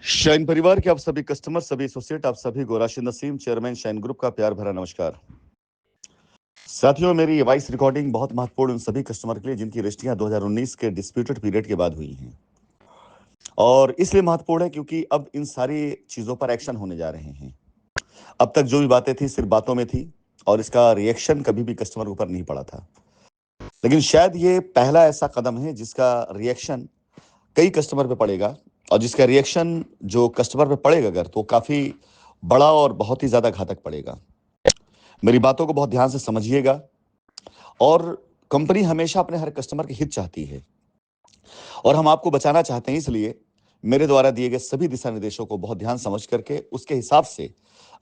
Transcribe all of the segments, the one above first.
Shine परिवार के आप सभी कस्टमर, सभी एसोसिएट, आप सभी को Rashid Naseem, chairman shine group का प्यार भरा नमस्कार। साथियों, मेरी ये वॉइस रिकॉर्डिंग बहुत महत्वपूर्ण उन सभी कस्टमर के लिए जिनकी रजिस्ट्रियां 2019 के डिस्प्यूटेड पीरियड के बाद हुई हैं। और इसलिए महत्वपूर्ण है क्योंकि अब इन सारी चीज़ों पर एक्शन होने जा रहे हैं। अब तक जो भी बातें थी सिर्फ बातों में थी और इसका रिएक्शन कभी भी कस्टमर के ऊपर नहीं पड़ा था। लेकिन शायद ये पहला ऐसा कदम है जिसका रिएक्शन कई कस्टमर पे पड़ेगा और जिसका रिएक्शन जो कस्टमर पे पड़ेगा अगर तो काफ़ी बड़ा और बहुत ही ज़्यादा घातक पड़ेगा। मेरी बातों को बहुत ध्यान से समझिएगा। और कंपनी हमेशा अपने हर कस्टमर के हित चाहती है और हम आपको बचाना चाहते हैं। इसलिए मेरे द्वारा दिए गए सभी दिशा निर्देशों को बहुत ध्यान समझ करके उसके हिसाब से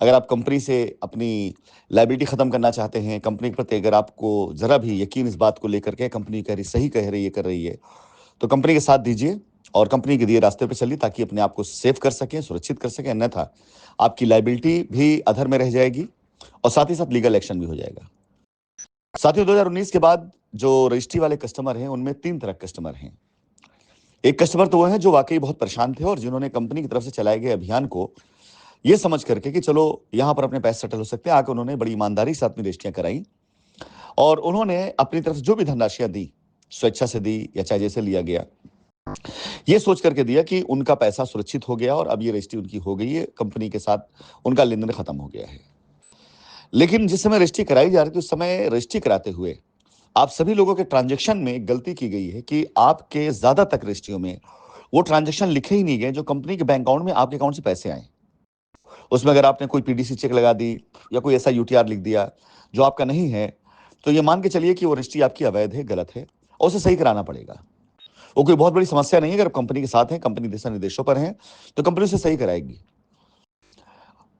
अगर आप कंपनी से अपनी लायबिलिटी खत्म करना चाहते हैं, कंपनी के प्रति अगर आपको जरा भी यकीन इस बात को लेकर के कंपनी कह रही सही कह रही है कर रही है तो कंपनी के साथ दीजिए और कंपनी के दिए रास्ते पर चलिए ताकि अपने आप को सेव कर सकें, सुरक्षित कर सकें। अन्यथा आपकी लायबिलिटी भी अधर में रह जाएगी और साथ ही साथ लीगल एक्शन भी हो जाएगा। साथियों, 2019 के बाद जो रजिस्ट्री वाले कस्टमर हैं उनमें तीन तरह के कस्टमर हैं। एक कस्टमर तो वो हैं जो वाकई बहुत परेशान थे और जिन्होंने कंपनी की तरफ से चलाए गए अभियान को ये समझ करके कि चलो यहाँ पर अपने पैसे सेटल हो सकते हैं, आकर उन्होंने बड़ी ईमानदारी से अपनी रजिस्ट्रियां कराई और उन्होंने अपनी तरफ से जो भी धनराशियां दी, स्वेच्छा से दी या चाहे जैसे लिया गया, ये सोच करके दिया कि उनका पैसा सुरक्षित हो गया और अब ये रजिस्ट्री उनकी हो गई है, कंपनी के साथ उनका लेन देन खत्म हो गया है। लेकिन जिस समय रजिस्ट्री कराई जा रही थी उस समय रजिस्ट्री कराते हुए आप सभी लोगों के ट्रांजैक्शन में गलती की गई है कि आपके ज्यादा तक रजिस्ट्रियों में वो ट्रांजैक्शन लिखे ही नहीं गए जो कंपनी के बैंक अकाउंट में आपके अकाउंट से पैसे आए। उसमें अगर आपने कोई पीडीसी चेक लगा दी या कोई ऐसा यूटीआर लिख दिया जो आपका नहीं है तो ये मान के चलिए कि वो रजिस्ट्री आपकी अवैध है, गलत है और उसे सही कराना पड़ेगा। वो कोई बहुत बड़ी समस्या नहीं है। अगर कंपनी के साथ है, कंपनी दिशा निर्देशों पर है तो कंपनी उसे सही कराएगी।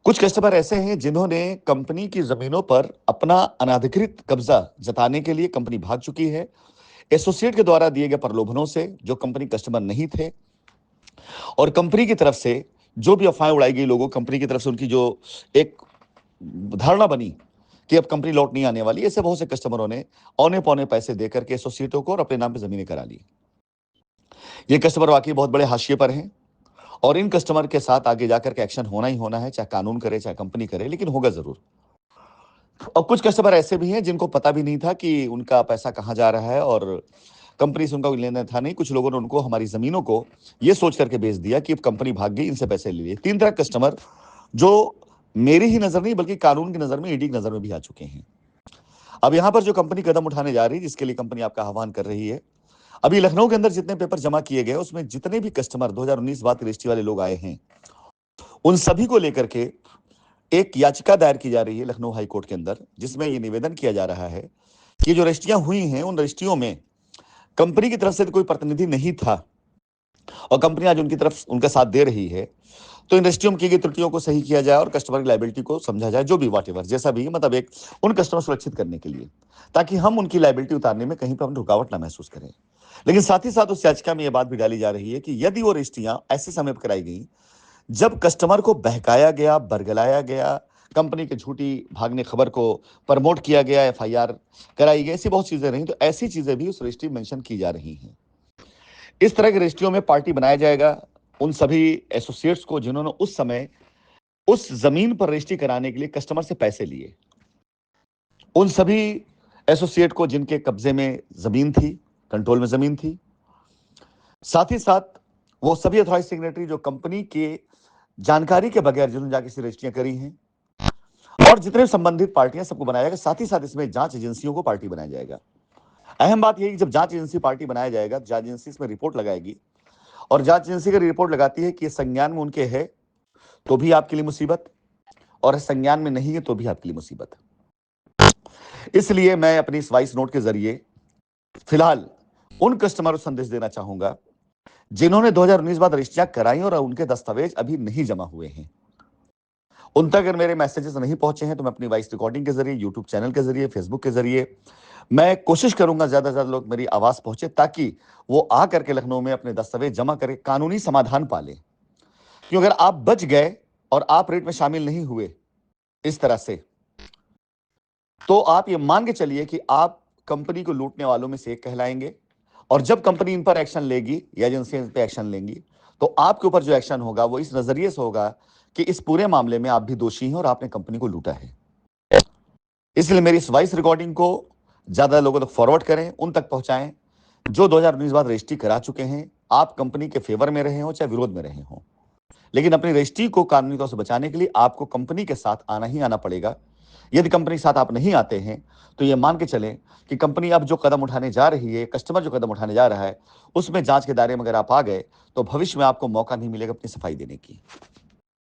कुछ कस्टमर ऐसे हैं जिन्होंने कंपनी की जमीनों पर अपना अनाधिकृत कब्जा जताने के लिए कंपनी भाग चुकी है एसोसिएट के द्वारा दिए गए प्रलोभनों से, जो कंपनी कस्टमर नहीं थे, और कंपनी की तरफ से जो भी अफवाहें उड़ाई गई लोगों, कंपनी की तरफ से उनकी जो एक धारणा बनी कि अब कंपनी लौट नहीं आने वाली, ऐसे बहुत से कस्टमरों ने औने पौने पैसे देकर के एसोसिएटों को और अपने नाम पे जमीनें करा ली। ये कस्टमर वाकई बहुत बड़े हाशिए पर हैं और इन कस्टमर के साथ आगे जाकर के एक्शन होना ही होना है, चाहे कानून करे चाहे कंपनी करे, लेकिन होगा जरूर। और कुछ कस्टमर ऐसे भी हैं जिनको पता भी नहीं था कि उनका पैसा कहां जा रहा है और कंपनी से उनका कोई लेना था नहीं। कुछ लोगों ने उनको हमारी जमीनों को ये सोच करके बेच दिया कि अब कंपनी भाग गई, इनसे पैसे ले लिए। तीन तरह कस्टमर जो मेरी ही नजर नहीं बल्कि कानून की नजर में, ईडी की नजर में भी आ चुके हैं। अब यहां पर जो कंपनी कदम उठाने जा रही है, जिसके लिए कंपनी आपका आह्वान कर रही है, अभी लखनऊ के अंदर जितने पेपर जमा किए गए उसमें जितने भी कस्टमर 2019 बाद की रजिस्ट्री वाले लोग आए हैं उन सभी को लेकर के एक याचिका दायर की जा रही है लखनऊ हाई कोर्ट के अंदर, जिसमें यह निवेदन किया जा रहा है कि जो रजिस्ट्रियां हुई हैं उन रजिस्ट्रियों में कंपनी की तरफ से कोई प्रतिनिधि नहीं था और कंपनी आज उनकी तरफ उनका साथ दे रही है। तो इन रजिस्ट्रियों में की गई त्रुटियों को सही किया जाए और कस्टमर की लायबिलिटी को समझा जाए, जो भी वाटेवर जैसा भी है, मतलब एक उन कस्टमर सुरक्षित करने के लिए, ताकि हम उनकी लायबिलिटी उतारने में कहीं पर हम रुकावट ना महसूस करें। लेकिन साथ ही साथ उस याचिका में यह बात भी डाली जा रही है कि यदि वो रजिस्ट्रियां ऐसे समय पर कराई गई जब कस्टमर को बहकाया गया, बरगलाया गया, कंपनी की झूठी भागने खबर को प्रमोट किया गया, एफआईआर कराई गई, ऐसी बहुत चीजें रही, तो ऐसी चीजें भी उस रजिस्ट्री में मेंशन की जा रही हैं। इस तरह की रजिस्ट्रियों में पार्टी बनाया जाएगा उन सभी एसोसिएट्स को जिन्होंने उस समय उस जमीन पर रजिस्ट्री कराने के लिए कस्टमर से पैसे लिए, उन सभी एसोसिएट को जिनके कब्जे में जमीन थी, कंट्रोल में जमीन थी, साथ ही साथ वो सभी अथॉराइज सिग्नेटरी जो कंपनी के जानकारी के बगैर जिन्होंने जाके रजिस्ट्रियां करी हैं, और जितने संबंधित पार्टियां, सबको बनाया जाएगा। साथ ही साथ इसमें जांच एजेंसियों को पार्टी बनाया जाएगा। अहम बात यह कि जब जांच एजेंसी पार्टी बनाया जाएगा, जांच एजेंसी इसमें रिपोर्ट लगाएगी और जांच एजेंसी अगर रिपोर्ट लगाती है कि संज्ञान में उनके है तो भी आपके लिए मुसीबत, और संज्ञान में नहीं है तो भी आपके लिए मुसीबत। इसलिए मैं अपनी इस वॉइस नोट के जरिए फिलहाल उन कस्टमरों को संदेश देना चाहूंगा जिन्होंने 2019 बाद रजिस्ट्रियां कराई और उनके दस्तावेज अभी नहीं जमा हुए हैं। उन तक अगर मेरे मैसेजेस नहीं पहुंचे हैं तो मैं अपनी वॉइस रिकॉर्डिंग के जरिए, यूट्यूब चैनल के जरिए, फेसबुक के जरिए मैं कोशिश करूंगा ज्यादा से ज्यादा लोग मेरी आवाज पहुंचे ताकि वो आ करके लखनऊ में अपने दस्तावेज जमा करें, कानूनी समाधान पाले। क्योंकि अगर आप बच गए और आप रेट में शामिल नहीं हुए इस तरह से, तो आप ये मान के चलिए कि आप कंपनी को लूटने वालों में से एक कहलाएंगे और जब कंपनी इन पर एक्शन लेगी या एजेंसियां इन पर एक्शन लेंगी तो आपके ऊपर जो एक्शन होगा वो इस नजरिए से होगा कि इस पूरे मामले में आप भी दोषी हैं और आपने कंपनी को लूटा है। इसलिए मेरी इस वॉइस रिकॉर्डिंग को ज्यादा लोगों तक फॉरवर्ड करें, उन तक पहुंचाएं जो 2019 बाद रजिस्ट्री करा चुके हैं। आप कंपनी के फेवर में रहे हो चाहे विरोध में रहे हो, लेकिन अपनी रजिस्ट्री को कानूनी तौर से बचाने के लिए आपको कंपनी के साथ आना ही आना पड़ेगा। यदि कंपनी के साथ आप नहीं आते हैं तो यह मान के चलें कि कंपनी अब जो कदम उठाने जा रही है, कस्टमर जो कदम उठाने जा रहा है, उसमें जांच के दायरे में अगर आप आ गए तो भविष्य में आपको मौका नहीं मिलेगा अपनी सफाई देने की।